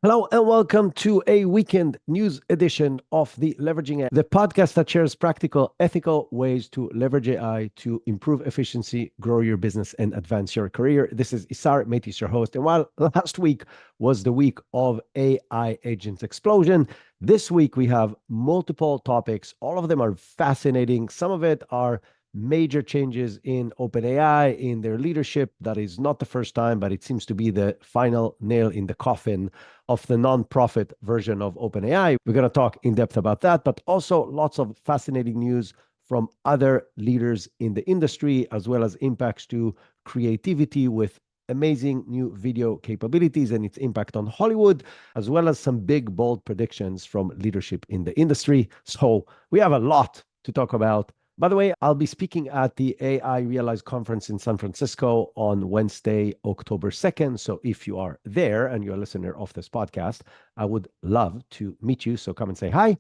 Hello and welcome to a weekend news edition of the Leveraging AI, the podcast that shares practical, ethical ways to leverage AI to improve efficiency, grow your business, and advance your career. This is Isar Metis, your host. And while last week was the week of AI agents explosion, this week we have multiple topics. All of them are fascinating. Some of it are major changes in OpenAI, in their leadership. That is not the first time, but it seems to be the final nail in the coffin of the non-profit version of OpenAI. We're going to talk in depth about that, but also lots of fascinating news from other leaders in the industry, as well as impacts to creativity with amazing new video capabilities and its impact on Hollywood, as well as some big, bold predictions from leadership in the industry. So we have a lot to talk about. By the way, I'll be speaking at the AI Realize conference in San Francisco on Wednesday, October 2nd. So if you are there and you're a listener of this podcast, I would love to meet you. So come and say hi.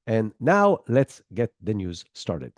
And now let's get the news started.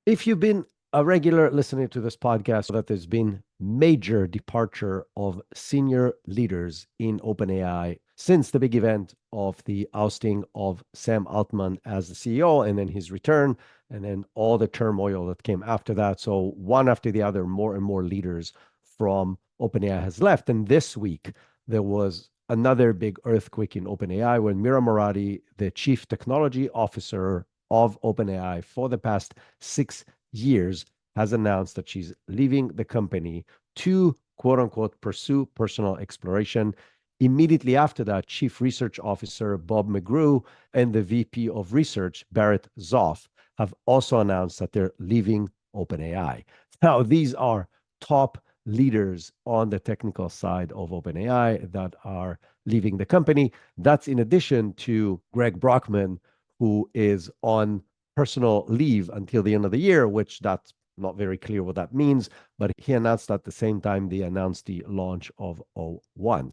If you've been a regular listener to this podcast, that there's been major departure of senior leaders in OpenAI since the big event of the ousting of Sam Altman as the CEO and then his return, and then all the turmoil that came after that. So one after the other, more and more leaders from OpenAI has left. And this week, there was another big earthquake in OpenAI when Mira Murati, the chief technology officer of OpenAI for the past 6 years, has announced that she's leaving the company to quote unquote pursue personal exploration. Immediately after that, Chief Research Officer Bob McGrew and the VP of Research, Barrett Zoff, have also announced that they're leaving OpenAI. Now, these are top leaders on the technical side of OpenAI that are leaving the company. That's in addition to Greg Brockman, who is on personal leave until the end of the year, which that's not very clear what that means, but he announced at the same time they announced the launch of O1.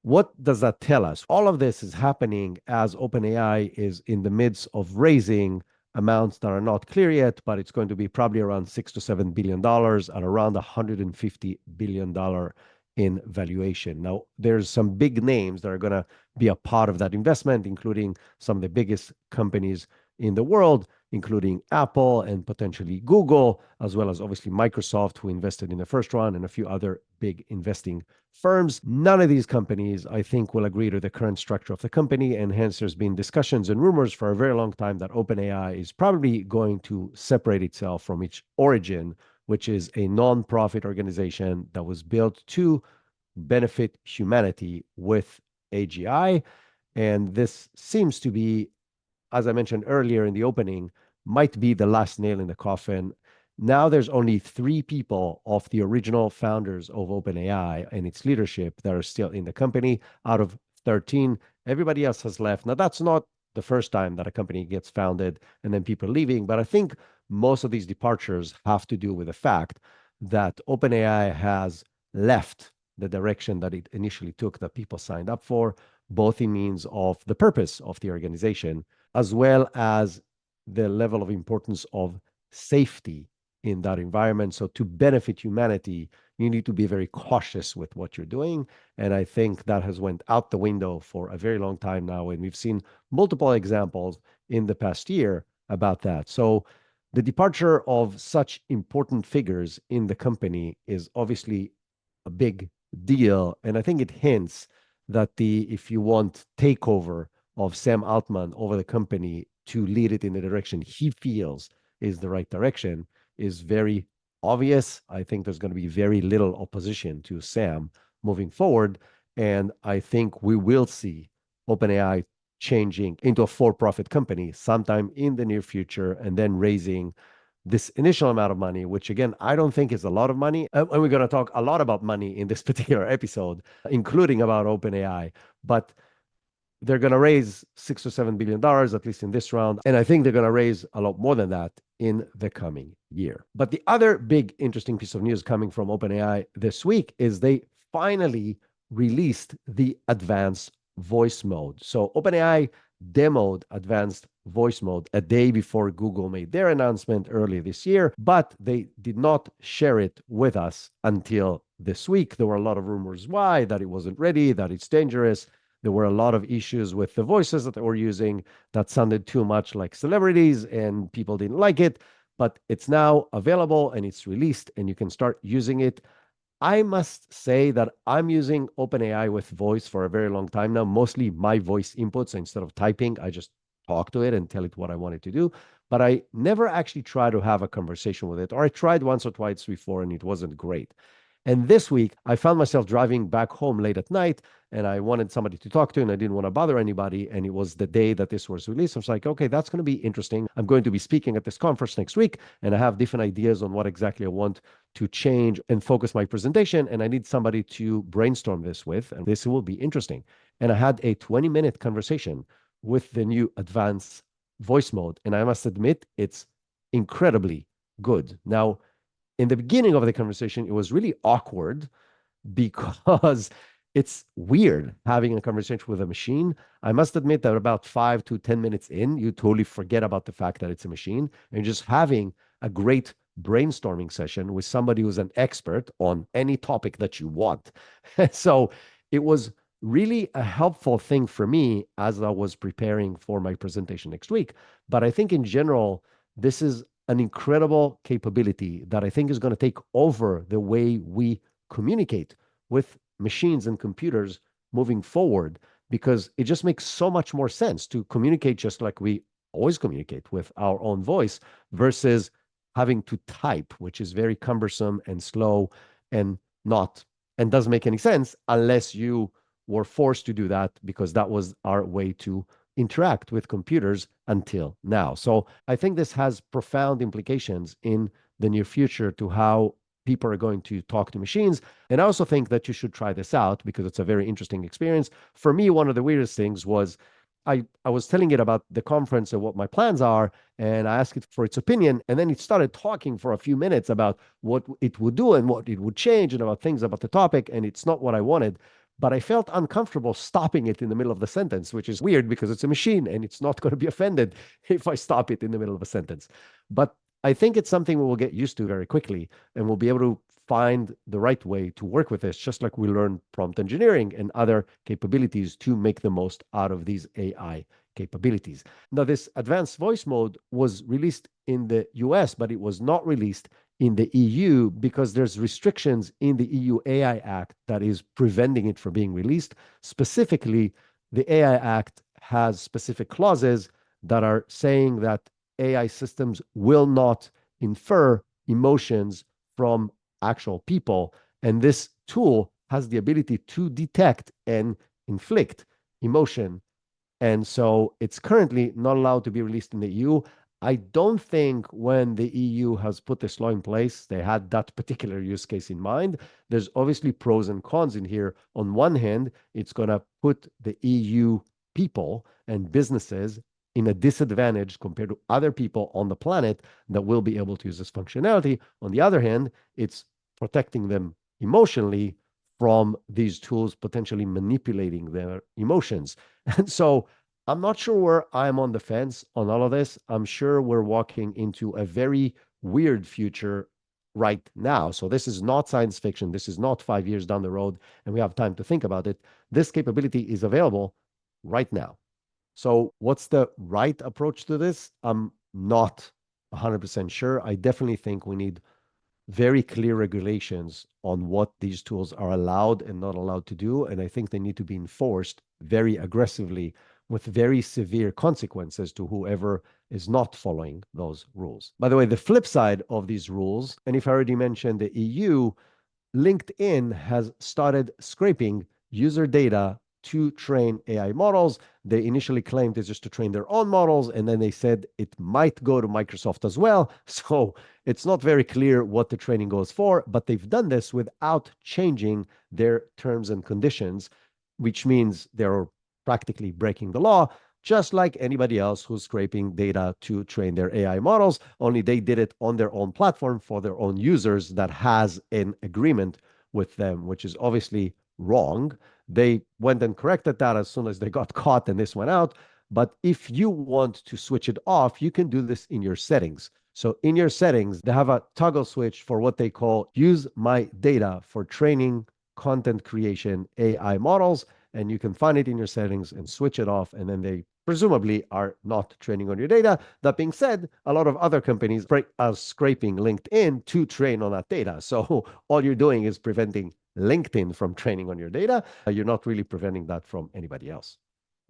What does that tell us? All of this is happening as OpenAI is in the midst of raising amounts that are not clear yet, but it's going to be probably around $6 to $7 billion at around $150 billion in valuation. Now, there's some big names that are going to be a part of that investment, including some of the biggest companies in the world, including Apple and potentially Google, as well as obviously Microsoft, who invested in the first round, and a few other big investing firms. None of these companies, I think, will agree to the current structure of the company, and hence there's been discussions and rumors for a very long time that OpenAI is probably going to separate itself from its origin, which is a non-profit organization that was built to benefit humanity with AGI. And this seems to be, as I mentioned earlier in the opening, might be the last nail in the coffin. Now there's only 3 people of the original founders of OpenAI and its leadership that are still in the company out of 13. Everybody else has left. Now, that's not the first time that a company gets founded and then people are leaving, but I think most of these departures have to do with the fact that OpenAI has left the direction that it initially took, that people signed up for, both in means of the purpose of the organization, as well as the level of importance of safety in that environment. So to benefit humanity, you need to be very cautious with what you're doing. And I think that has went out the window for a very long time now. And we've seen multiple examples in the past year about that. So the departure of such important figures in the company is obviously a big deal. And I think it hints that the, if you want, takeover of Sam Altman over the company to lead it in the direction he feels is the right direction is very obvious. I think there's going to be very little opposition to Sam moving forward. And I think we will see OpenAI changing into a for-profit company sometime in the near future, and then raising this initial amount of money, which again, I don't think is a lot of money. And we're going to talk a lot about money in this particular episode, including about OpenAI. But they're going to raise $6 to $7 billion, at least in this round. And I think they're going to raise a lot more than that in the coming year. But the other big interesting piece of news coming from OpenAI this week is they finally released the advanced voice mode. So OpenAI demoed advanced voice mode a day before Google made their announcement earlier this year, but they did not share it with us until this week. There were a lot of rumors why, that it wasn't ready, that it's dangerous. There were a lot of issues with the voices that they were using that sounded too much like celebrities and people didn't like it. But it's now available and it's released and you can start using it. I must say that I'm using OpenAI with voice for a very long time now, mostly my voice inputs. Instead of typing, I just talk to it and tell it what I want it to do. But I never actually try to have a conversation with it, or I tried once or twice before and it wasn't great. And this week, I found myself driving back home late at night and I wanted somebody to talk to and I didn't want to bother anybody. And it was the day that this was released. I was like, okay, that's going to be interesting. I'm going to be speaking at this conference next week and I have different ideas on what exactly I want to change and focus my presentation. And I need somebody to brainstorm this with, and this will be interesting. And I had a 20-minute conversation with the new advanced voice mode. And I must admit, it's incredibly good. Now, in the beginning of the conversation, it was really awkward because it's weird having a conversation with a machine. I must admit that about 5 to 10 minutes in, you totally forget about the fact that it's a machine and just having a great brainstorming session with somebody who's an expert on any topic that you want. So it was really a helpful thing for me as I was preparing for my presentation next week. But I think in general, this is an incredible capability that I think is going to take over the way we communicate with machines and computers moving forward, because it just makes so much more sense to communicate just like we always communicate with our own voice versus having to type, which is very cumbersome and slow and not and doesn't make any sense unless you were forced to do that because that was our way to interact with computers until now. So I think this has profound implications in the near future to how people are going to talk to machines. And I also think that you should try this out because it's a very interesting experience. For me, one of the weirdest things was I was telling it about the conference and what my plans are, and I asked it for its opinion, and then it started talking for a few minutes about what it would do and what it would change and about things about the topic, and it's not what I wanted. But I felt uncomfortable stopping it in the middle of the sentence, which is weird because it's a machine and it's not going to be offended if I stop it in the middle of a sentence. But I think it's something we will get used to very quickly, and we'll be able to find the right way to work with this, just like we learn prompt engineering and other capabilities to make the most out of these AI capabilities. Now, this advanced voice mode was released in the US, but it was not released in the EU because there's restrictions in the EU AI Act that is preventing it from being released. Specifically, the AI Act has specific clauses that are saying that AI systems will not infer emotions from actual people. And this tool has the ability to detect and inflict emotion. And so it's currently not allowed to be released in the EU. I don't think when the EU has put this law in place, they had that particular use case in mind. There's obviously pros and cons in here. On one hand, it's going to put the EU people and businesses in a disadvantage compared to other people on the planet that will be able to use this functionality. On the other hand, it's protecting them emotionally from these tools potentially manipulating their emotions. And so I'm not sure where I'm on the fence on all of this. I'm sure we're walking into a very weird future right now. So this is not science fiction. This is not 5 years down the road, and we have time to think about it. This capability is available right now. So what's the right approach to this? I'm not 100% sure. I definitely think we need very clear regulations on what these tools are allowed and not allowed to do. And I think they need to be enforced very aggressively with very severe consequences to whoever is not following those rules. By the way, the flip side of these rules, and if I already mentioned the EU, LinkedIn has started scraping user data to train AI models. They initially claimed it's just to train their own models, and then they said it might go to Microsoft as well. So it's not very clear what the training goes for, but they've done this without changing their terms and conditions, which means they're practically breaking the law, just like anybody else who's scraping data to train their AI models, only they did it on their own platform for their own users that has an agreement with them, which is obviously wrong. They went and corrected that as soon as they got caught and this went out. But if you want to switch it off, you can do this in your settings. So in your settings, they have a toggle switch for what they call use my data for training content creation AI models. And you can find it in your settings and switch it off. And then they presumably are not training on your data. That being said, a lot of other companies are scraping LinkedIn to train on that data. So all you're doing is preventing LinkedIn from training on your data. You're not really preventing that from anybody else.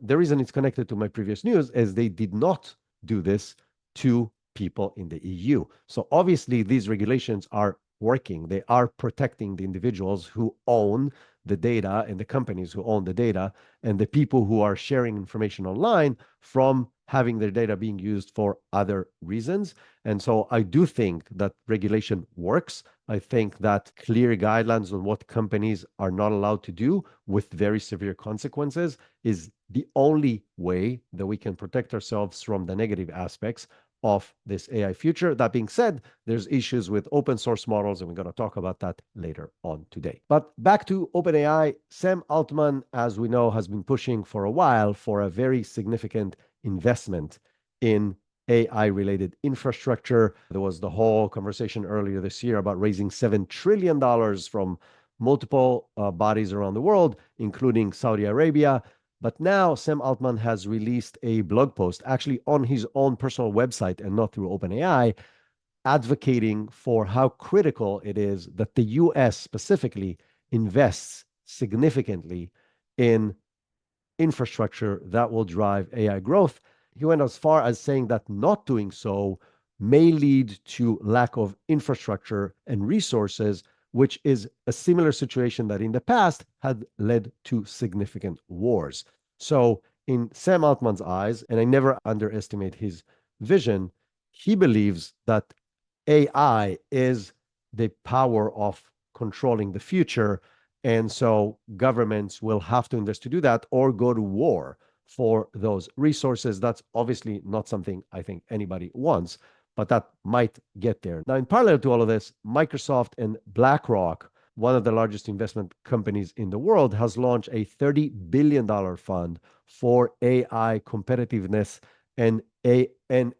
The reason it's connected to my previous news is they did not do this to people in the EU. So obviously, these regulations are working. They are protecting the individuals who own the data and the companies who own the data and the people who are sharing information online from having their data being used for other reasons. And so I do think that regulation works. I think that clear guidelines on what companies are not allowed to do with very severe consequences is the only way that we can protect ourselves from the negative aspects of this AI future. That being said, there's issues with open source models, and we're going to talk about that later on today. But back to OpenAI, Sam Altman, as we know, has been pushing for a while for a very significant investment in AI-related infrastructure. There was the whole conversation earlier this year about raising $7 trillion from multiple bodies around the world, including Saudi Arabia. But now Sam Altman has released a blog post, actually on his own personal website and not through OpenAI, advocating for how critical it is that the US specifically invests significantly in infrastructure that will drive AI growth. He went as far as saying that not doing so may lead to lack of infrastructure and resources, which is a similar situation that in the past had led to significant wars. So, in Sam Altman's eyes, and I never underestimate his vision, he believes that AI is the power of controlling the future. And so governments will have to invest to do that or go to war for those resources. That's obviously not something I think anybody wants, but that might get there. Now, in parallel to all of this, Microsoft and BlackRock, one of the largest investment companies in the world, has launched a $30 billion fund for AI competitiveness and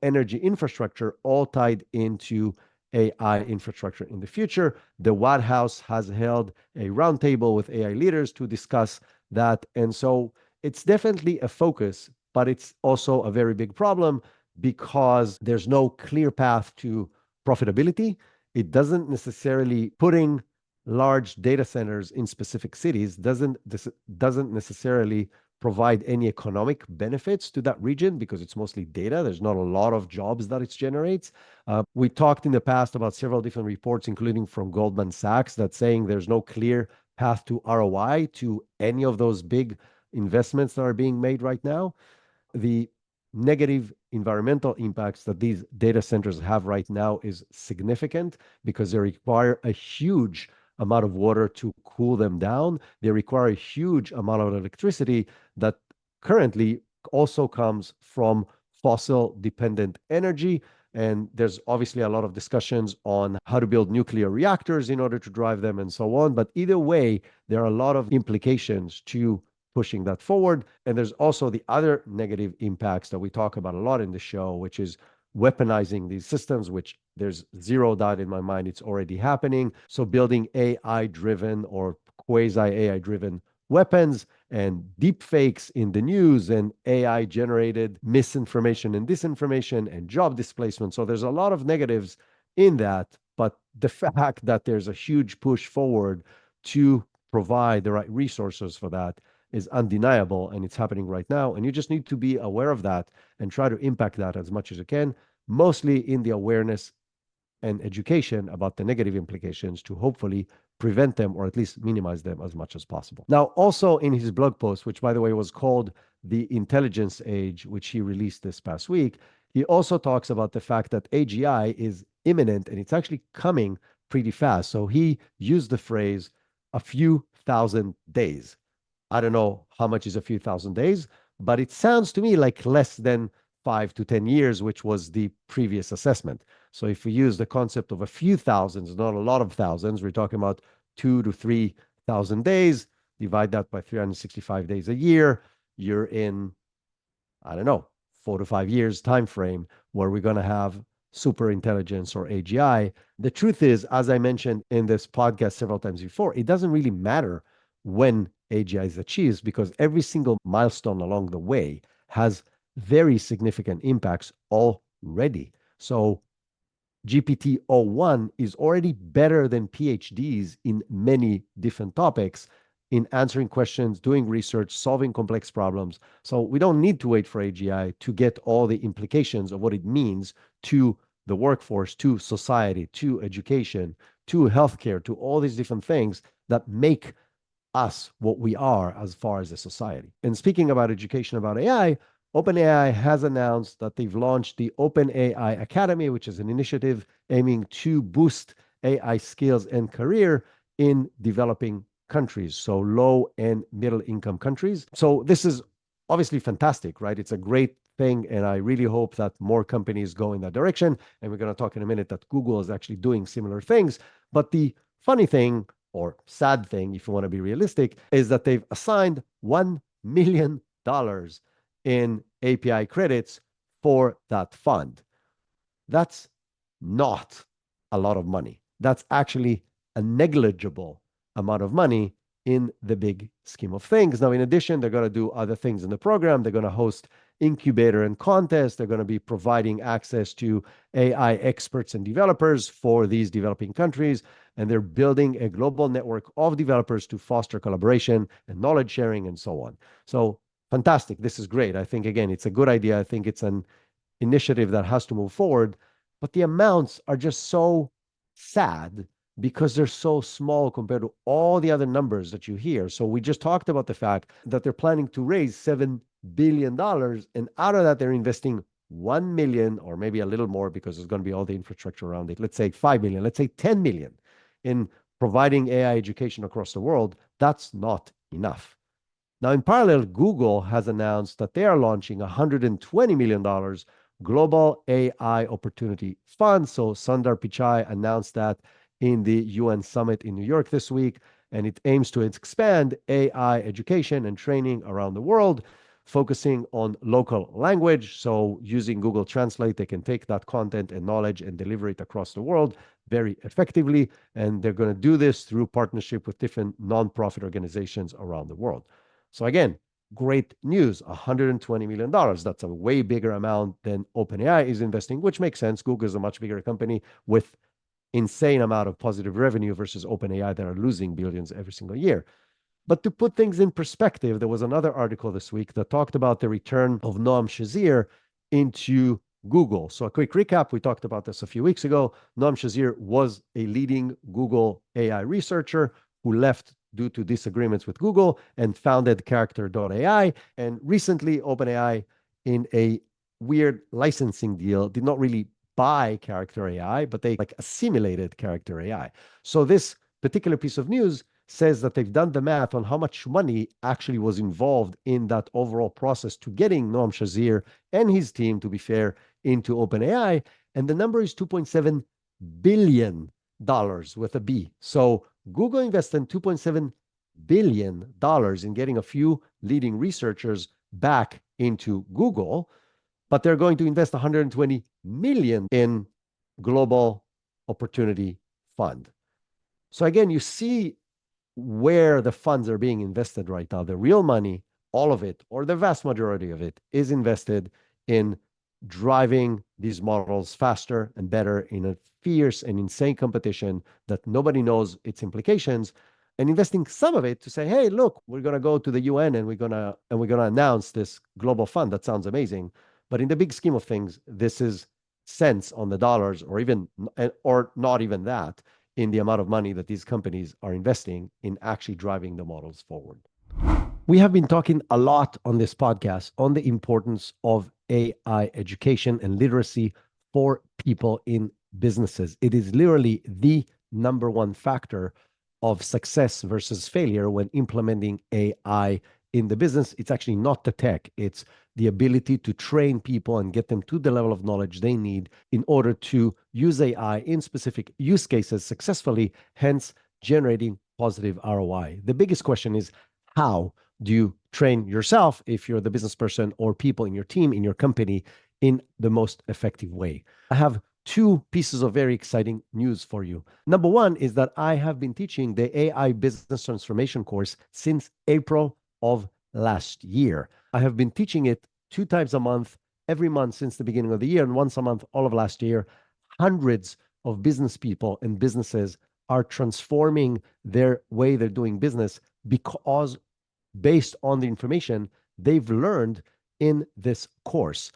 energy infrastructure, all tied into AI infrastructure in the future. The White House has held a roundtable with AI leaders to discuss that. And so it's definitely a focus, but it's also a very big problem because there's no clear path to profitability. It doesn't necessarily putting large data centers in specific cities doesn't necessarily provide any economic benefits to that region because it's mostly data. There's not a lot of jobs that it generates. We talked in the past about several different reports, including from Goldman Sachs, that saying there's no clear path to ROI to any of those big investments that are being made right now. The negative environmental impacts that these data centers have right now is significant because they require a huge amount of water to cool them down. They require a huge amount of electricity that currently also comes from fossil dependent energy. And there's obviously a lot of discussions on how to build nuclear reactors in order to drive them and so on. But either way, there are a lot of implications to pushing that forward. And there's also the other negative impacts that we talk about a lot in the show, which is weaponizing these systems, which there's zero doubt in my mind it's already happening. So building AI driven or quasi AI driven weapons and deep fakes in the news and AI generated misinformation and disinformation and job displacement. So there's a lot of negatives in that. But the fact that there's a huge push forward to provide the right resources for that is undeniable, and it's happening right now. And you just need to be aware of that and try to impact that as much as you can, mostly in the awareness and education about the negative implications to hopefully prevent them or at least minimize them as much as possible. Now, also in his blog post, which by the way was called The Intelligence Age, which he released this past week, he also talks about the fact that AGI is imminent and it's actually coming pretty fast. So he used the phrase a few thousand days. I don't know how much is a few thousand days, but it sounds to me like less than 5 to 10 years, which was the previous assessment. So if we use the concept of a few thousands, not a lot of thousands, we're talking about 2 to 3 thousand days, divide that by 365 days a year, you're in, I don't know, 4 to 5 years time frame where we're going to have super intelligence or AGI. The truth is, as I mentioned in this podcast several times before, it doesn't really matter when AGI is achieved because every single milestone along the way has very significant impacts already. So GPT-o1 is already better than PhDs in many different topics in answering questions, doing research, solving complex problems. So we don't need to wait for AGI to get all the implications of what it means to the workforce, to society, to education, to healthcare, to all these different things that make us what we are as far as a society. And speaking about education about AI, OpenAI has announced that they've launched the OpenAI Academy, which is an initiative aiming to boost AI skills and career in developing countries, so low and middle income countries. So this is obviously fantastic, right? It's a great thing, and I really hope that more companies go in that direction. And we're going to talk in a minute that Google is actually doing similar things. But the funny thing, or sad thing, if you want to be realistic, is that they've assigned $1 million in API credits for that fund. That's not a lot of money. That's actually a negligible amount of money in the big scheme of things. Now, in addition, they're going to do other things in the program. They're going to host incubator and contests. They're going to be providing access to AI experts and developers for these developing countries. And they're building a global network of developers to foster collaboration and knowledge sharing and so on. So fantastic. This is great. I think, again, it's a good idea. I think it's an initiative that has to move forward, but the amounts are just so sad because they're so small compared to all the other numbers that you hear. So we just talked about the fact that they're planning to raise $7 billion, and out of that, they're investing 1 million or maybe a little more because there's going to be all the infrastructure around it. Let's say 5 million, let's say 10 million in providing AI education across the world. That's not enough. Now, in parallel, Google has announced that they are launching $120 million Global AI Opportunity Fund. So Sundar Pichai announced that in the UN Summit in New York this week, and it aims to expand AI education and training around the world, focusing on local language. So using Google Translate, they can take that content and knowledge and deliver it across the world very effectively. And they're going to do this through partnership with different nonprofit organizations around the world. So again, great news, $120 million. That's a way bigger amount than OpenAI is investing, which makes sense. Google is a much bigger company with insane amount of positive revenue versus OpenAI that are losing billions every single year. But to put things in perspective, there was another article this week that talked about the return of Noam Shazir into Google. So a quick recap, we talked about this a few weeks ago. Noam Shazir was a leading Google AI researcher who left due to disagreements with Google and founded Character.ai. And recently, OpenAI, in a weird licensing deal, did not really buy Character.ai, but they assimilated Character.ai. So this particular piece of news says that they've done the math on how much money actually was involved in that overall process to getting Noam Shazir and his team, to be fair, into OpenAI. And the number is $2.7 billion with a B. So Google invested $2.7 billion in getting a few leading researchers back into Google, but they're going to invest $120 million in Global Opportunity Fund. So again, you see where the funds are being invested right now. The real money, all of it, or the vast majority of it, is invested in driving these models faster and better in a fierce and insane competition that nobody knows its implications, and investing some of it to say, hey, look, we're going to go to the UN and we're going to announce this global fund. That sounds amazing. But in the big scheme of things, this is cents on the dollars, or not even that, in the amount of money that these companies are investing in actually driving the models forward. We have been talking a lot on this podcast on the importance of AI education and literacy for people in businesses. It is literally the number one factor of success versus failure when implementing AI in the business. It's actually not the tech, it's the ability to train people and get them to the level of knowledge they need in order to use AI in specific use cases successfully, hence generating positive ROI. The biggest question is, how do you train yourself, if you're the business person, or people in your team, in your company, in the most effective way? I have two pieces of very exciting news for you. Number one is that I have been teaching the AI business transformation course since April of last year. I have been teaching it 2 times a month, every month since the beginning of the year, and once a month all of last year. Hundreds of business people and businesses are transforming their way they're doing business because based on the information they've learned in this course.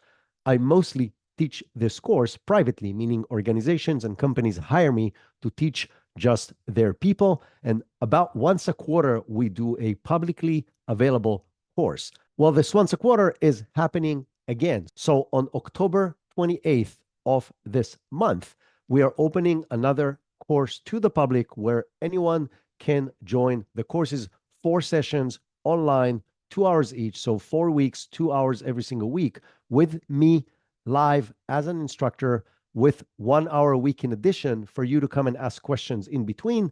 I mostly teach this course privately, meaning organizations and companies hire me to teach just their people. And about once a quarter, we do a publicly available course. Well, this once a quarter is happening again. So on October 28th of this month, we are opening another course to the public where anyone can join. The course is 4 sessions online, 2 hours each. So 4 weeks, 2 hours every single week with me live as an instructor with 1 hour a week in addition for you to come and ask questions in between,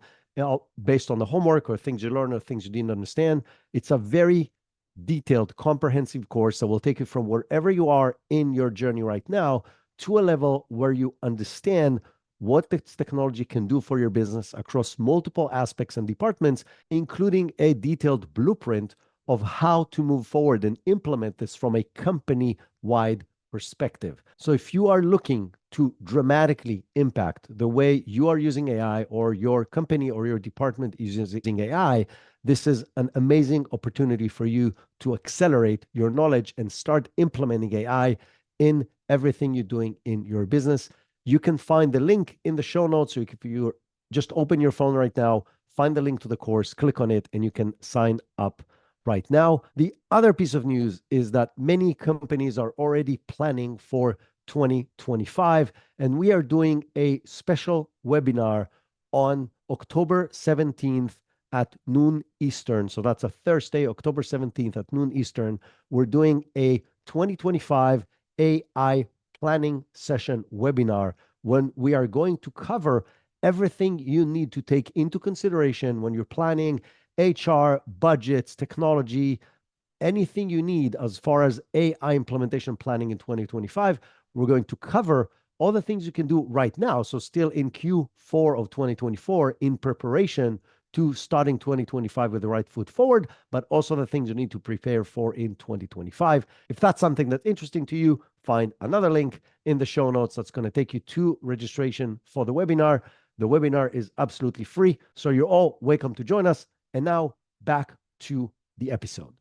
based on the homework or things you learned or things you didn't understand. It's a very detailed, comprehensive course that will take you from wherever you are in your journey right now to a level where you understand what this technology can do for your business across multiple aspects and departments, including a detailed blueprint of how to move forward and implement this from a company-wide perspective. So if you are looking to dramatically impact the way you are using AI or your company or your department is using AI, this is an amazing opportunity for you to accelerate your knowledge and start implementing AI in everything you're doing in your business. You can find the link in the show notes. So if you just open your phone right now, find the link to the course, click on it, and you can sign up right now. The other piece of news is that many companies are already planning for 2025, and we are doing a special webinar on October 17th at noon Eastern. So that's a Thursday, October 17th at noon Eastern. We're doing a 2025 AI planning session webinar when we are going to cover everything you need to take into consideration when you're planning HR, budgets, technology, anything you need as far as AI implementation planning in 2025. We're going to cover all the things you can do right now. So still in Q4 of 2024 in preparation to starting 2025 with the right foot forward, but also the things you need to prepare for in 2025. If that's something that's interesting to you, find another link in the show notes that's going to take you to registration for the webinar. The webinar is absolutely free, so you're all welcome to join us. And now back to the episode.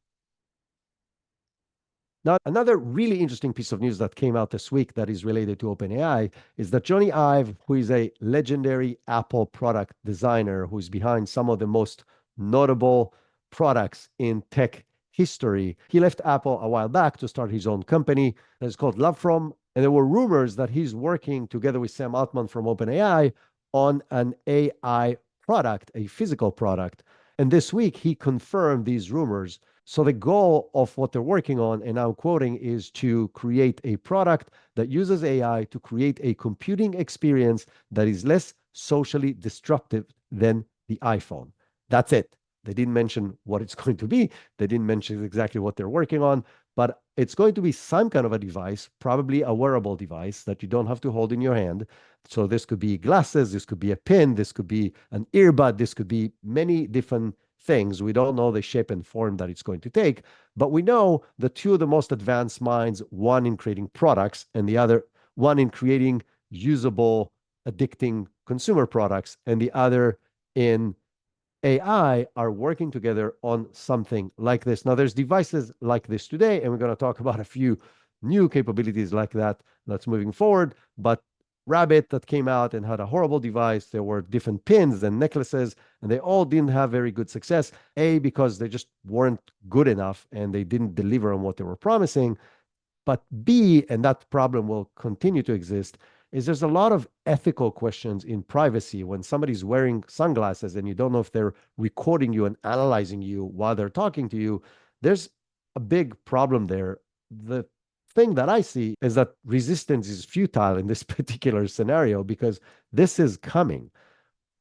Now, another really interesting piece of news that came out this week that is related to OpenAI is that Johnny Ive, who is a legendary Apple product designer, who's behind some of the most notable products in tech history, he left Apple a while back to start his own company that is called LoveFrom. And there were rumors that he's working together with Sam Altman from OpenAI on an AI product, a physical product. And this week, he confirmed these rumors. So the goal of what they're working on, and I'm quoting, is to create a product that uses AI to create a computing experience that is less socially disruptive than the iPhone. That's it. They didn't mention what it's going to be. They didn't mention exactly what they're working on, but it's going to be some kind of a device, probably a wearable device that you don't have to hold in your hand. So this could be glasses, this could be a pin, this could be an earbud, this could be many different things. We don't know the shape and form that it's going to take, but we know the two of the most advanced minds, one in creating products and the other one in creating usable, addicting consumer products, and the other in AI, are working together on something like this. Now, there's devices like this today, and we're going to talk about a few new capabilities like that that's moving forward. But Rabbit that came out and had a horrible device, there were different pins and necklaces, and they all didn't have very good success. A, because they just weren't good enough and they didn't deliver on what they were promising. But B, and that problem will continue to exist, is there's a lot of ethical questions in privacy when somebody's wearing sunglasses and you don't know if they're recording you and analyzing you while they're talking to you. There's a big problem there. The thing that I see is that resistance is futile in this particular scenario because this is coming.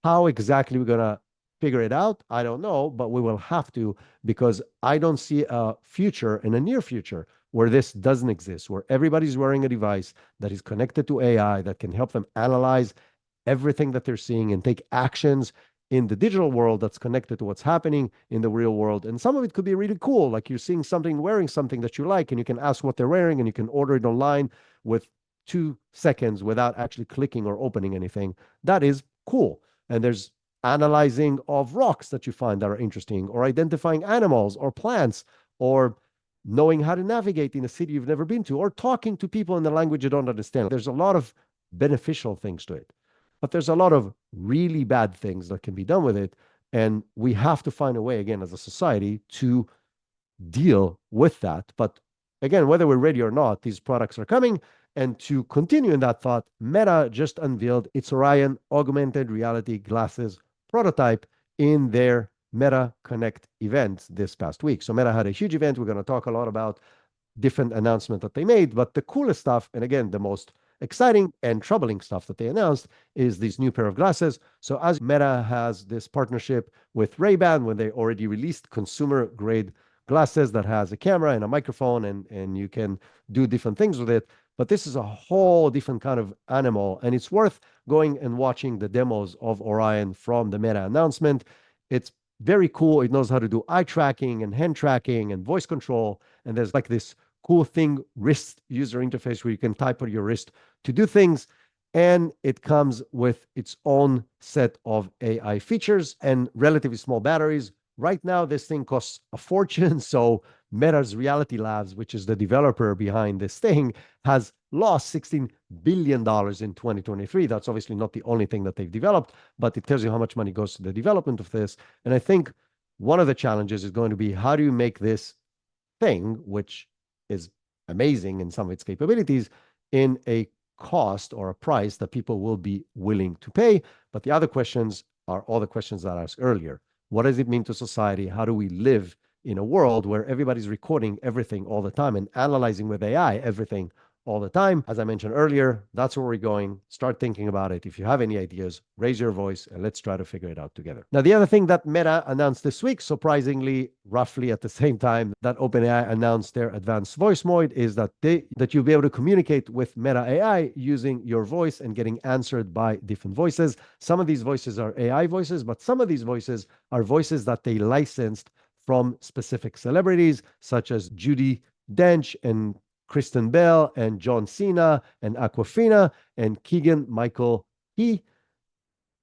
How exactly we're going to figure it out, I don't know, but we will have to, because I don't see a future in a near future where this doesn't exist, where everybody's wearing a device that is connected to AI that can help them analyze everything that they're seeing and take actions in the digital world that's connected to what's happening in the real world. And some of it could be really cool, like you're seeing something, wearing something that you like, and you can ask what they're wearing, and you can order it online with 2 seconds without actually clicking or opening anything. That is cool. And there's analyzing of rocks that you find that are interesting, or identifying animals or plants, or knowing how to navigate in a city you've never been to, or talking to people in the language you don't understand. There's a lot of beneficial things to it, but there's a lot of really bad things that can be done with it. And we have to find a way, again, as a society, to deal with that. But again, whether we're ready or not, these products are coming. And to continue in that thought, Meta just unveiled its Orion augmented reality glasses prototype in their Meta Connect event this past week. So Meta had a huge event. We're going to talk a lot about different announcement that they made. But the coolest stuff, and again, the most exciting and troubling stuff that they announced, is this new pair of glasses. So as Meta has this partnership with Ray-Ban, when they already released consumer grade glasses that has a camera and a microphone, and you can do different things with it. But this is a whole different kind of animal, and it's worth going and watching the demos of Orion from the Meta announcement. It's very cool. It knows how to do eye tracking and hand tracking and voice control. And there's like this cool thing, wrist user interface, where you can type on your wrist to do things. And it comes with its own set of AI features and relatively small batteries. Right now, this thing costs a fortune. So Meta's Reality Labs, which is the developer behind this thing, has lost $16 billion in 2023. That's obviously not the only thing that they've developed, but it tells you how much money goes to the development of this. And I think one of the challenges is going to be, how do you make this thing, which is amazing in some of its capabilities, in a cost or a price that people will be willing to pay? But the other questions are all the questions that I asked earlier. What does it mean to society? How do we live in a world where everybody's recording everything all the time and analyzing with AI everything all the time? As I mentioned earlier, that's where we're going. Start thinking about it. If you have any ideas, raise your voice and let's try to figure it out together. Now, the other thing that Meta announced this week, surprisingly, roughly at the same time that OpenAI announced their advanced voice mode, is that you'll be able to communicate with Meta AI using your voice and getting answered by different voices. Some of these voices are AI voices, but some of these voices are voices that they licensed from specific celebrities, such as Judi Dench and Kristen Bell and John Cena and Aquafina and Keegan-Michael Key.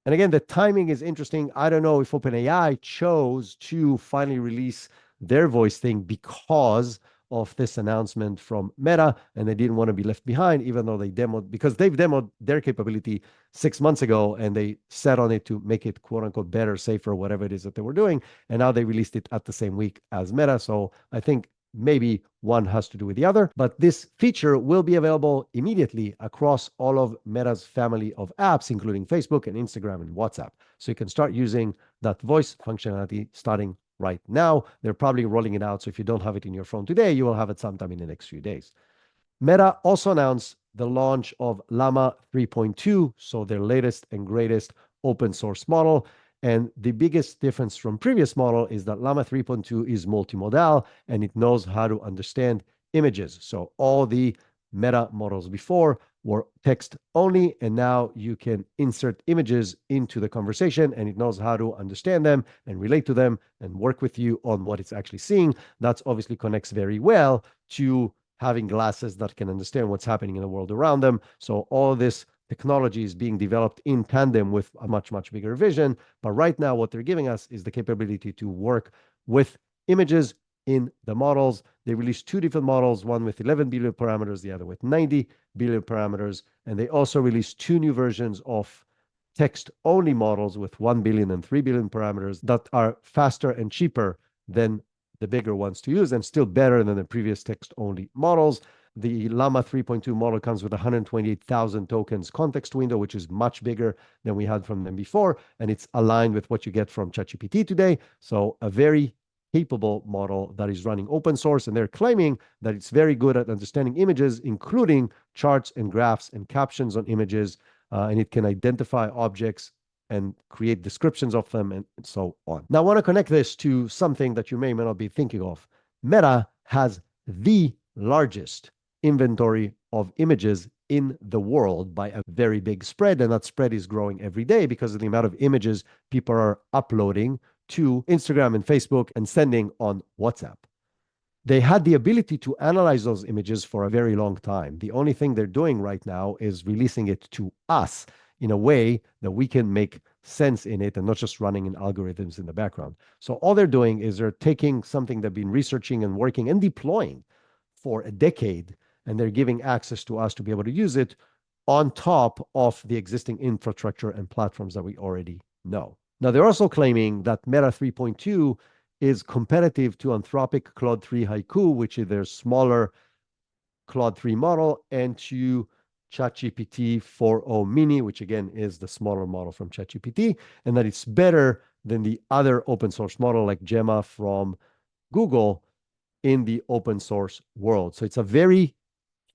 And again, the timing is interesting. I don't know if OpenAI chose to finally release their voice thing because of this announcement from Meta, and they didn't want to be left behind, even though they've demoed their capability 6 months ago, and they set on it to make it quote unquote better, safer, whatever it is that they were doing. And now they released it at the same week as Meta. So I think maybe one has to do with the other, but this feature will be available immediately across all of Meta's family of apps, including Facebook and Instagram and WhatsApp. So you can start using that voice functionality starting right now. They're probably rolling it out. So if you don't have it in your phone today, you will have it sometime in the next few days. Meta also announced the launch of Llama 3.2, so their latest and greatest open source model. And the biggest difference from previous model is that Llama 3.2 is multimodal, and it knows how to understand images. So all the Meta models before were text only, and now you can insert images into the conversation, and it knows how to understand them and relate to them and work with you on what it's actually seeing. That's obviously connects very well to having glasses that can understand what's happening in the world around them. So all this technology is being developed in tandem with a much, much bigger vision. But right now, what they're giving us is the capability to work with images in the models. They released 2 different models, one with 11 billion parameters, the other with 90 billion parameters. And they also released 2 new versions of text-only models with 1 billion and 3 billion parameters that are faster and cheaper than the bigger ones to use, and still better than the previous text-only models. The Llama 3.2 model comes with 128,000 tokens context window, which is much bigger than we had from them before, and it's aligned with what you get from ChatGPT today. So a very capable model that is running open source, and they're claiming that it's very good at understanding images, including charts and graphs and captions on images, and it can identify objects and create descriptions of them and so on. Now, I want to connect this to something that you may or may not be thinking of. Meta has the largest inventory of images in the world by a very big spread. And that spread is growing every day because of the amount of images people are uploading to Instagram and Facebook and sending on WhatsApp. They had the ability to analyze those images for a very long time. The only thing they're doing right now is releasing it to us in a way that we can make sense in it and not just running in algorithms in the background. So all they're doing is they're taking something they've been researching and working and deploying for a decade, and they're giving access to us to be able to use it on top of the existing infrastructure and platforms that we already know. Now, they're also claiming that Meta 3.2 is competitive to Anthropic Claude 3 Haiku, which is their smaller Claude 3 model, and to ChatGPT 4o Mini, which again is the smaller model from ChatGPT, and that it's better than the other open source model like Gemma from Google in the open source world. So it's a very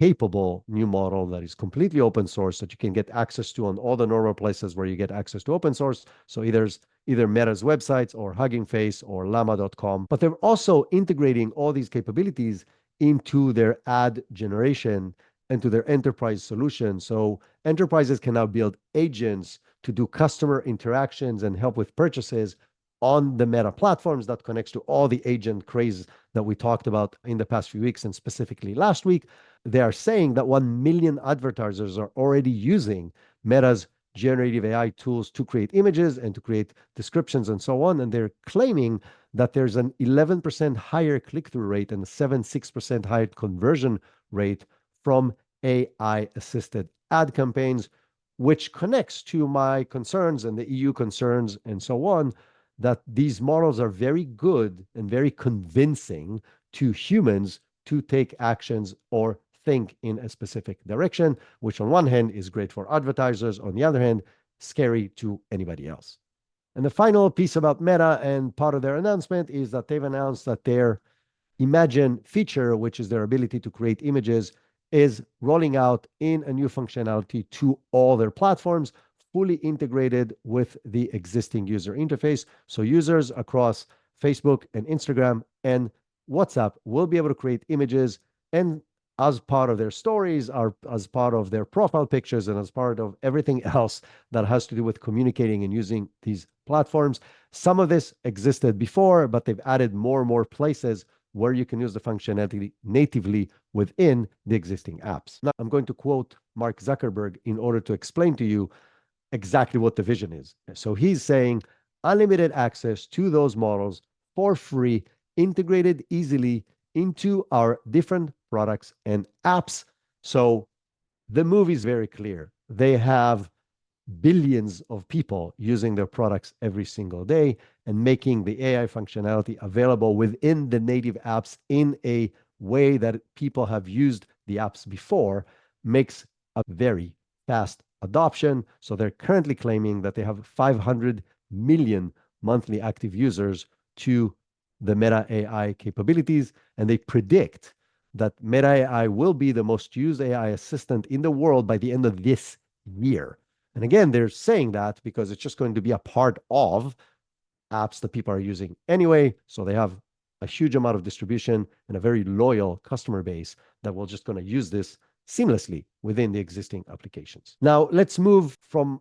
capable new model that is completely open source that you can get access to on all the normal places where you get access to open source. So either Meta's websites or Hugging Face or llama.com. But they're also integrating all these capabilities into their ad generation and to their enterprise solution. So enterprises can now build agents to do customer interactions and help with purchases on the Meta platforms that connects to all the agent craze that we talked about in the past few weeks and specifically last week. They are saying that 1 million advertisers are already using Meta's generative AI tools to create images and to create descriptions and so on. And they're claiming that there's an 11% higher click-through rate and a 7.6% higher conversion rate from AI-assisted ad campaigns, which connects to my concerns and the EU concerns and so on, that these models are very good and very convincing to humans to take actions or think in a specific direction, which on one hand is great for advertisers, on the other hand, scary to anybody else. And the final piece about Meta and part of their announcement is that they've announced that their Imagine feature, which is their ability to create images, is rolling out in a new functionality to all their platforms, fully integrated with the existing user interface. So users across Facebook and Instagram and WhatsApp will be able to create images and as part of their stories, or as part of their profile pictures, and as part of everything else that has to do with communicating and using these platforms. Some of this existed before, but they've added more and more places where you can use the functionality natively within the existing apps. Now, I'm going to quote Mark Zuckerberg in order to explain to you exactly what the vision is. So he's saying unlimited access to those models for free, integrated easily into our different products and apps. So the move is very clear. They have billions of people using their products every single day, and making the AI functionality available within the native apps in a way that people have used the apps before makes a very fast adoption. So they're currently claiming that they have 500 million monthly active users to the Meta AI capabilities, and they predict that Meta AI will be the most used AI assistant in the world by the end of this year. And again, they're saying that because it's just going to be a part of apps that people are using anyway. So they have a huge amount of distribution and a very loyal customer base that will just going to use this seamlessly within the existing applications. Now, let's move from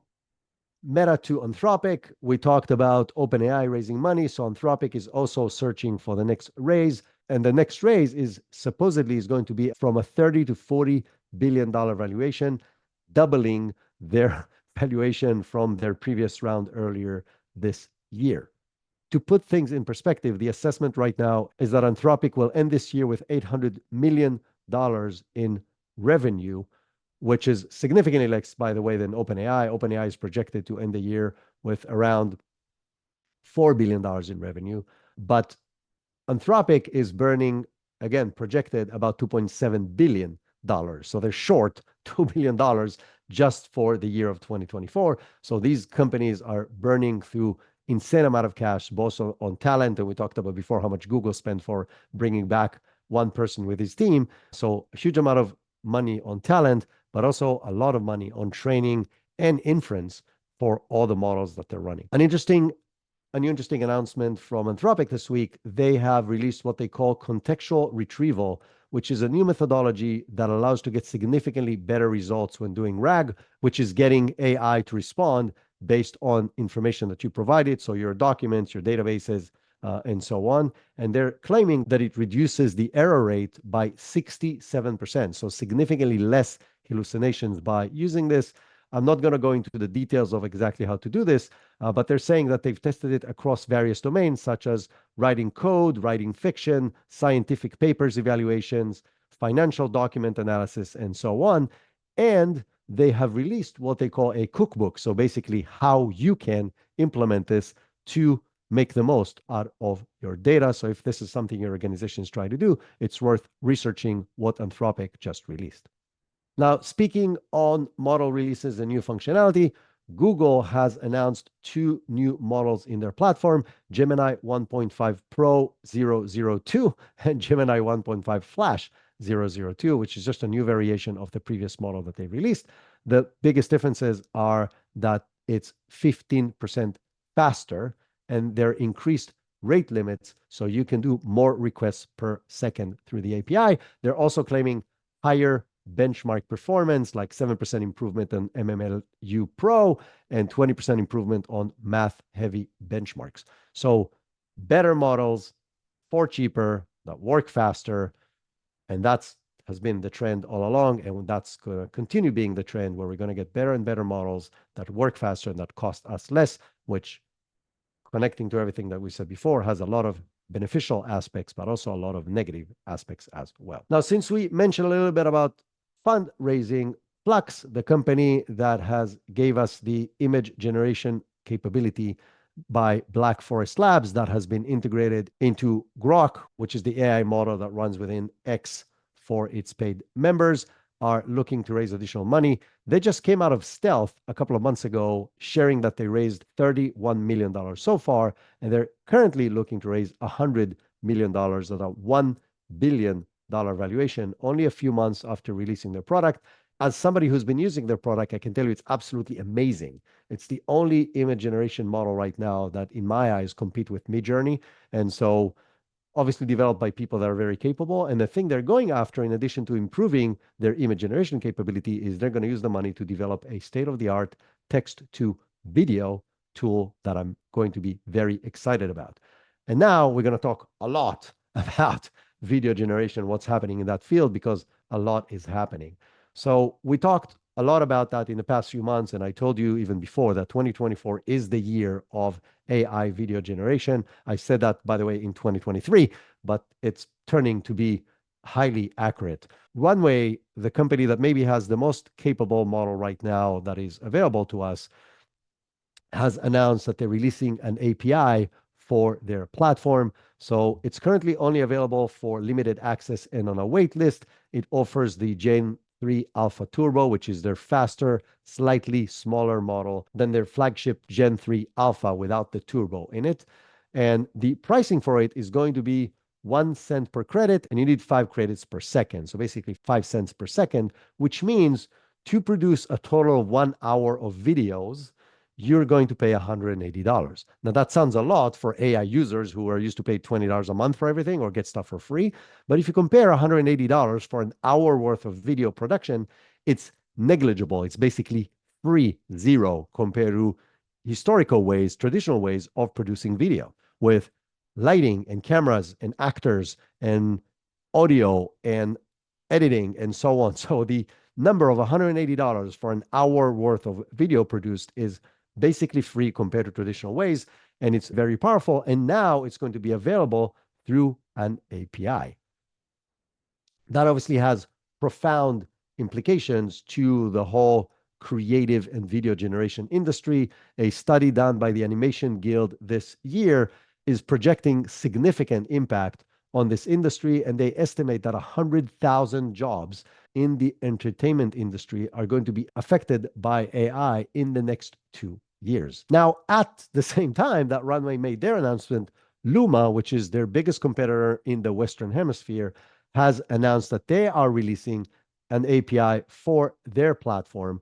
Meta to Anthropic. We talked about OpenAI raising money. So Anthropic is also searching for the next raise. And the next raise is supposedly is going to be from a $30 to $40 billion valuation, doubling their valuation from their previous round earlier this year. To put things in perspective, the assessment right now is that Anthropic will end this year with $800 million in revenue, which is significantly less, by the way, than OpenAI. OpenAI is projected to end the year with around $4 billion in revenue. But Anthropic is burning, again, projected about $2.7 billion. So they're short $2 billion just for the year of 2024. So these companies are burning through insane amount of cash, both on talent, and we talked about before how much Google spent for bringing back one person with his team. So a huge amount of money on talent, but also a lot of money on training and inference for all the models that they're running. An interesting announcement from Anthropic this week. They have released what they call contextual retrieval, which is a new methodology that allows to get significantly better results when doing RAG, which is getting AI to respond based on information that you provided. So your documents, your databases, and so on. And they're claiming that it reduces the error rate by 67%. So significantly less hallucinations by using this. I'm not going to go into the details of exactly how to do this, but they're saying that they've tested it across various domains, such as writing code, writing fiction, scientific papers evaluations, financial document analysis, and so on. And they have released what they call a cookbook. So basically, how you can implement this to make the most out of your data. So if this is something your organization is trying to do, it's worth researching what Anthropic just released. Now, speaking on model releases and new functionality, Google has announced two new models in their platform, Gemini 1.5 Pro 002 and Gemini 1.5 Flash 002, which is just a new variation of the previous model that they released. The biggest differences are that it's 15% faster and they're increased rate limits, so you can do more requests per second through the API. They're also claiming higher benchmark performance, like 7% improvement on MMLU Pro and 20% improvement on math-heavy benchmarks. So better models for cheaper, that work faster, and that's has been the trend all along, and that's going to continue being the trend, where we're going to get better and better models that work faster and that cost us less, which, connecting to everything that we said before, has a lot of beneficial aspects, but also a lot of negative aspects as well. Now, since we mentioned a little bit about fundraising, Flux, the company that has gave us the image generation capability by Black Forest Labs, that has been integrated into Grok, which is the AI model that runs within X for its paid members, are looking to raise additional money. They just came out of stealth a couple of months ago, sharing that they raised $31 million so far, and they're currently looking to raise $100 million at a $1 billion valuation only a few months after releasing their product. As somebody who's been using their product, I can tell you it's absolutely amazing. It's the only image generation model right now that, in my eyes, compete with Midjourney. And so obviously developed by people that are very capable. And the thing they're going after, in addition to improving their image generation capability, is they're going to use the money to develop a state-of-the-art text-to-video tool that I'm going to be very excited about. And now we're going to talk a lot about video generation, what's happening in that field, because a lot is happening. So we talked a lot about that in the past few months, and I told you even before that 2024 is the year of AI video generation. I said that, by the way, in 2023, but it's turning to be highly accurate. Runway, the company that maybe has the most capable model right now that is available to us, has announced that they're releasing an API for their platform. So it's currently only available for limited access and on a wait list. It offers the Gen 3 Alpha Turbo, which is their faster, slightly smaller model than their flagship Gen 3 Alpha without the turbo in it. And the pricing for it is going to be 1 cent per credit, and you need 5 credits per second. So basically 5 cents per second, which means to produce a total of 1 hour of videos, you're going to pay $180. Now, that sounds a lot for AI users who are used to pay $20 a month for everything or get stuff for free. But if you compare $180 for an hour worth of video production, it's negligible. It's basically free, zero, compared to historical ways, traditional ways of producing video with lighting and cameras and actors and audio and editing and so on. So the number of $180 for an hour worth of video produced is basically free compared to traditional ways, and it's very powerful. And now it's going to be available through an API. That obviously has profound implications to the whole creative and video generation industry. A study done by the Animation Guild this year is projecting significant impact on this industry, and they estimate that 100,000 jobs in the entertainment industry are going to be affected by AI in the next 2 years. Now, at the same time that Runway made their announcement, Luma, which is their biggest competitor in the Western Hemisphere, has announced that they are releasing an API for their platform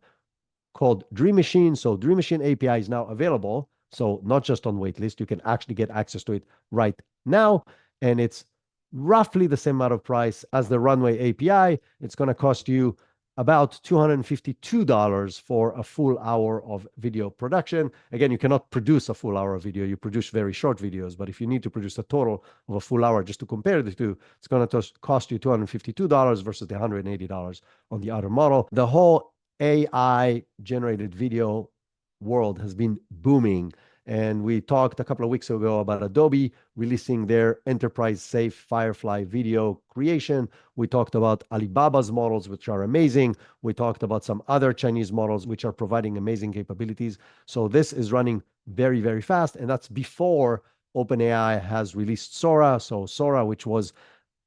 called Dream Machine. So Dream Machine API is now available. So not just on waitlist, you can actually get access to it right now. And it's roughly the same amount of price as the Runway API. It's going to cost you about $252 for a full hour of video production. Again, you cannot produce a full hour of video. You produce very short videos, but if you need to produce a total of a full hour just to compare the two, it's going to cost you $252 versus the $180 on the other model. The whole AI generated video world has been booming. And we talked a couple of weeks ago about Adobe releasing their enterprise safe Firefly video creation. We talked about Alibaba's models, which are amazing. We talked about some other Chinese models, which are providing amazing capabilities. So this is running very, very fast. And that's before OpenAI has released Sora. So Sora, which was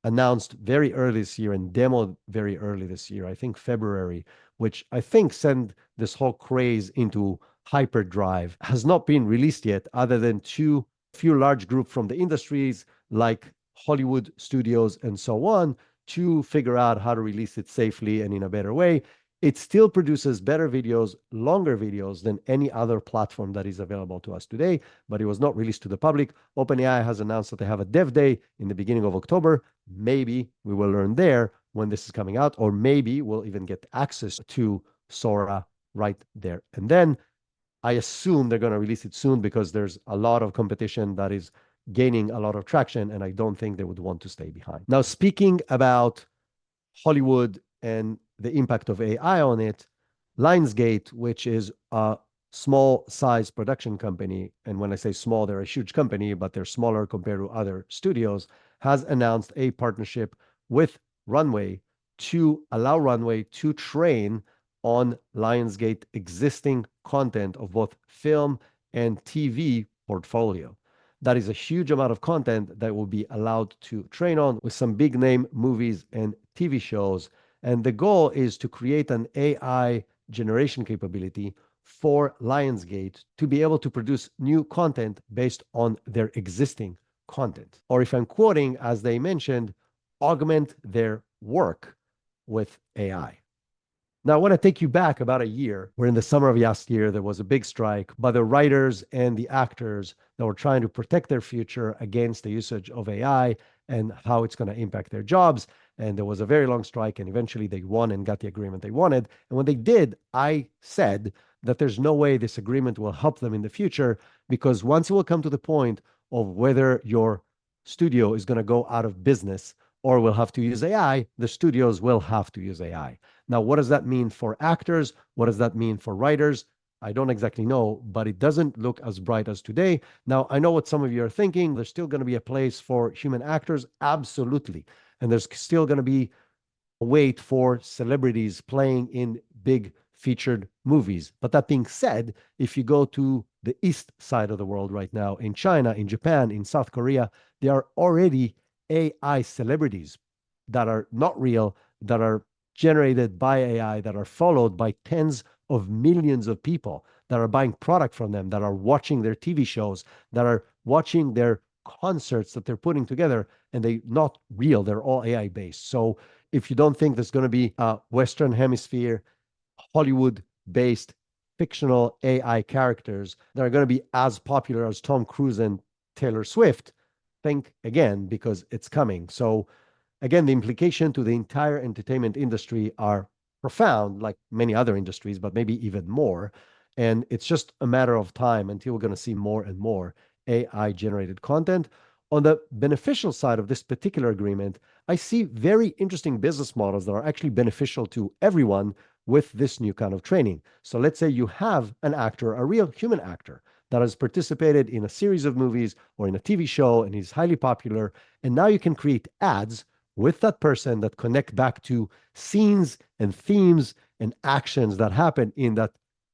announced very early this year and demoed very early this year, I think February, which I think sent this whole craze into hyperdrive, has not been released yet, other than few large groups from the industries like Hollywood studios and so on, to figure out how to release it safely and in a better way. It still produces better videos, longer videos than any other platform that is available to us today, but it was not released to the public. OpenAI has announced that they have a dev day in the beginning of October. Maybe we will learn there when this is coming out, or maybe we'll even get access to Sora right there. And then I assume they're going to release it soon because there's a lot of competition that is gaining a lot of traction, and I don't think they would want to stay behind. Now, speaking about Hollywood and the impact of AI on it, Lionsgate, which is a small size production company, and when I say small, they're a huge company, but they're smaller compared to other studios, has announced a partnership with Runway to allow Runway to train on Lionsgate existing content of both film and TV portfolio. That is a huge amount of content that will be allowed to train on with some big name movies and TV shows. And the goal is to create an AI generation capability for Lionsgate to be able to produce new content based on their existing content. Or if I'm quoting, as they mentioned, augment their work with AI. Now, I want to take you back about a year, where in the summer of last year, there was a big strike by the writers and the actors that were trying to protect their future against the usage of AI and how it's going to impact their jobs. And there was a very long strike, and eventually they won and got the agreement they wanted. And when they did, I said that there's no way this agreement will help them in the future, because once it will come to the point of whether your studio is going to go out of business or will have to use AI, the studios will have to use AI. Now, what does that mean for actors? What does that mean for writers? I don't exactly know, but it doesn't look as bright as today. Now, I know what some of you are thinking. There's still going to be a place for human actors. Absolutely. And there's still going to be a wait for celebrities playing in big featured movies. But that being said, if you go to the east side of the world right now, in China, in Japan, in South Korea, there are already AI celebrities that are not real, that are generated by AI, that are followed by tens of millions of people, that are buying product from them, that are watching their TV shows, that are watching their concerts that they're putting together, and they're not real. They're all AI based. So if you don't think there's going to be a Western Hemisphere, Hollywood based fictional AI characters that are going to be as popular as Tom Cruise and Taylor Swift, think again, because it's coming. So again, the implication to the entire entertainment industry are profound, like many other industries, but maybe even more. And it's just a matter of time until we're going to see more and more AI generated content. On the beneficial side of this particular agreement, I see very interesting business models that are actually beneficial to everyone with this new kind of training. So let's say you have an actor, a real human actor, that has participated in a series of movies or in a TV show and he's highly popular. And now you can create ads with that person that connect back to scenes and themes and actions that happen in that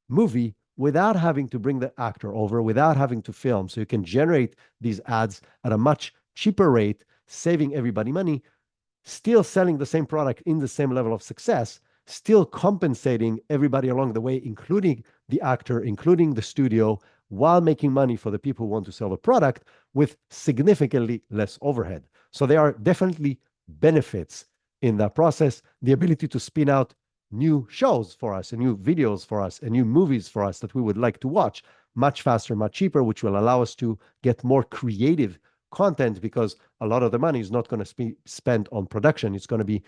movie without having to bring the actor over, without having to film. So you can generate these ads at a much cheaper rate, saving everybody money, still selling the same product in the same level of success, still compensating everybody along the way, including the actor, including the studio, while making money for the people who want to sell the product with significantly less overhead. So there are definitely benefits in that process. The ability to spin out new shows for us and new videos for us and new movies for us that we would like to watch much faster, much cheaper, which will allow us to get more creative content, because a lot of the money is not going to be spent on production. It's going to be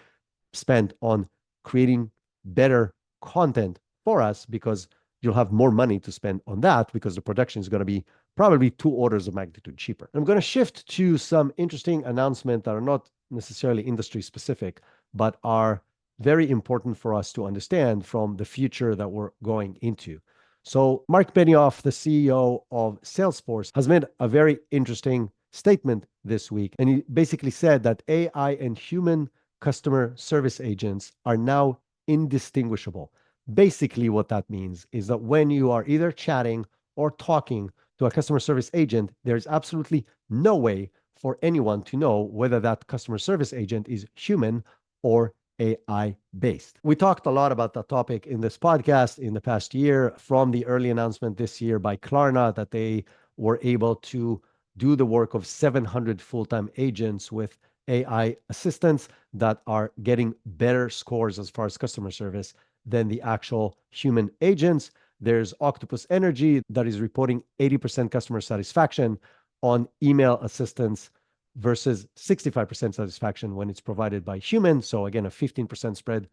spent on creating better content for us, because you'll have more money to spend on that, because the production is going to be probably 2 orders of magnitude cheaper. I'm going to shift to some interesting announcements that are not necessarily industry specific, but are very important for us to understand from the future that we're going into. So Mark Benioff, the CEO of Salesforce, has made a very interesting statement this week. And he basically said that AI and human customer service agents are now indistinguishable. Basically, what that means is that when you are either chatting or talking to a customer service agent, there's absolutely no way for anyone to know whether that customer service agent is human or AI based. We talked a lot about that topic in this podcast in the past year, from the early announcement this year by Klarna that they were able to do the work of 700 full-time agents with AI assistants that are getting better scores as far as customer service than the actual human agents. There's Octopus Energy that is reporting 80% customer satisfaction on email assistance versus 65% satisfaction when it's provided by humans. So again, a 15% spread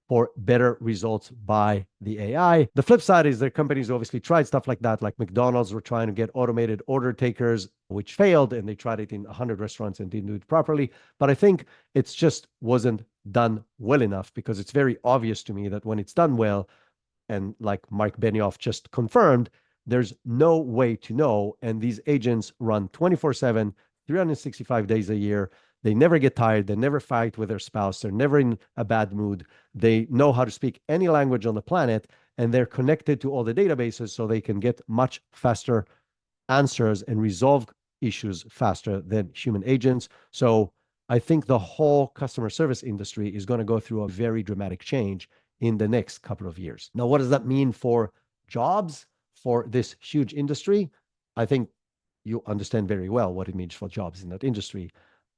for better results by the AI. The flip side is that companies obviously tried stuff like that, like McDonald's were trying to get automated order takers, which failed, and they tried it in 100 restaurants and didn't do it properly. But I think it's just wasn't done well enough, because it's very obvious to me that when it's done well, and like Mark Benioff just confirmed, there's no way to know. And these agents run 24/7, 365 days a year. They never get tired. They never fight with their spouse. They're never in a bad mood. They know how to speak any language on the planet, and they're connected to all the databases so they can get much faster answers and resolve issues faster than human agents. So I think the whole customer service industry is going to go through a very dramatic change in the next couple of years. Now, what does that mean for jobs, for this huge industry? I think you understand very well what it means for jobs in that industry.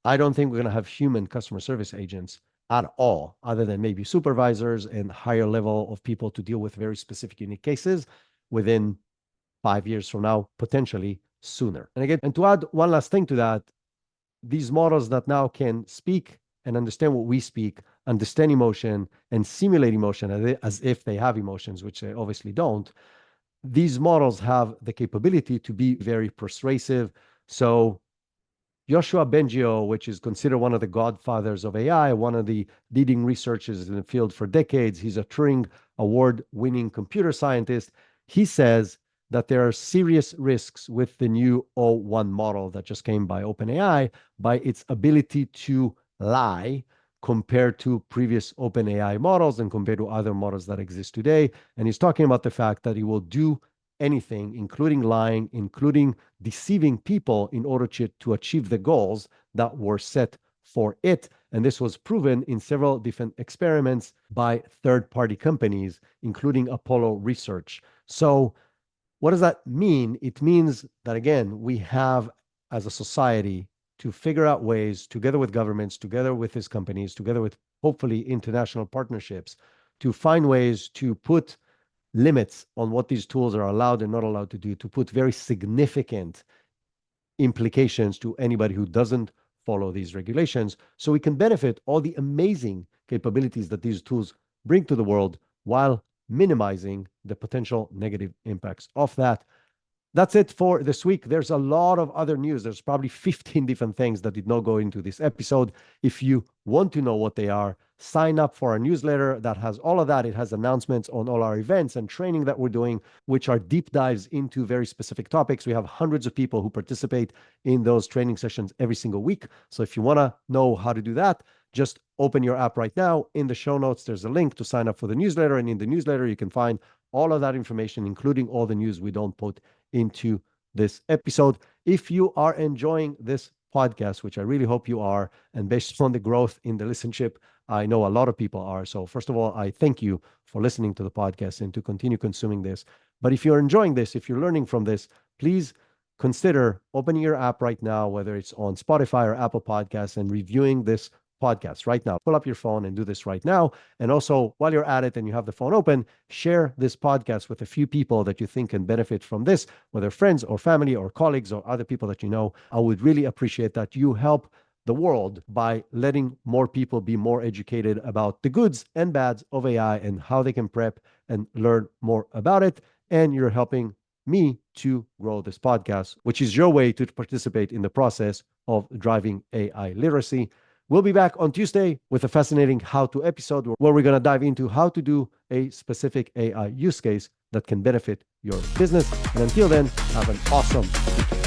I don't think we're going to have human customer service agents at all, other than maybe supervisors and higher level of people to deal with very specific unique cases within 5 years from now, potentially sooner. And again, and to add one last thing to that, these models that now can speak and understand what we speak, understand emotion and simulate emotion as if they have emotions, which they obviously don't. These models have the capability to be very persuasive. So Yoshua Bengio, which is considered one of the godfathers of AI, one of the leading researchers in the field for decades, he's a Turing Award-winning computer scientist. He says that there are serious risks with the new O1 model that just came by OpenAI, by its ability to lie compared to previous OpenAI models and compared to other models that exist today. And he's talking about the fact that it will do anything, including lying, including deceiving people in order to achieve the goals that were set for it. And this was proven in several different experiments by third-party companies, including Apollo Research. So what does that mean? It means that, again, we have, as a society, to figure out ways, together with governments, together with these companies, together with hopefully international partnerships, to find ways to put limits on what these tools are allowed and not allowed to do, to put very significant implications to anybody who doesn't follow these regulations, so we can benefit all the amazing capabilities that these tools bring to the world while minimizing the potential negative impacts of that. That's it for this week. There's a lot of other news. There's probably 15 different things that did not go into this episode. If you want to know what they are, sign up for our newsletter that has all of that. It has announcements on all our events and training that we're doing, which are deep dives into very specific topics. We have hundreds of people who participate in those training sessions every single week. So if you want to know how to do that, just open your app right now. In the show notes, there's a link to sign up for the newsletter. And in the newsletter, you can find all of that information, including all the news we don't put into this episode. If you are enjoying this podcast, which I really hope you are, and based on the growth in the listenership, I know a lot of people are. So first of all, I thank you for listening to the podcast and to continue consuming this. But if you're enjoying this, if you're learning from this, please consider opening your app right now, whether it's on Spotify or Apple Podcasts, and reviewing this podcast right now. Pull up your phone and do this right now. And also, while you're at it and you have the phone open, share this podcast with a few people that you think can benefit from this, whether friends or family or colleagues or other people that you know. I would really appreciate that. You help the world by letting more people be more educated about the goods and bads of AI and how they can prep and learn more about it. And you're helping me to grow this podcast, which is your way to participate in the process of driving AI literacy. We'll be back on Tuesday with a fascinating how-to episode where we're going to dive into how to do a specific AI use case that can benefit your business. And until then, have an awesome weekend.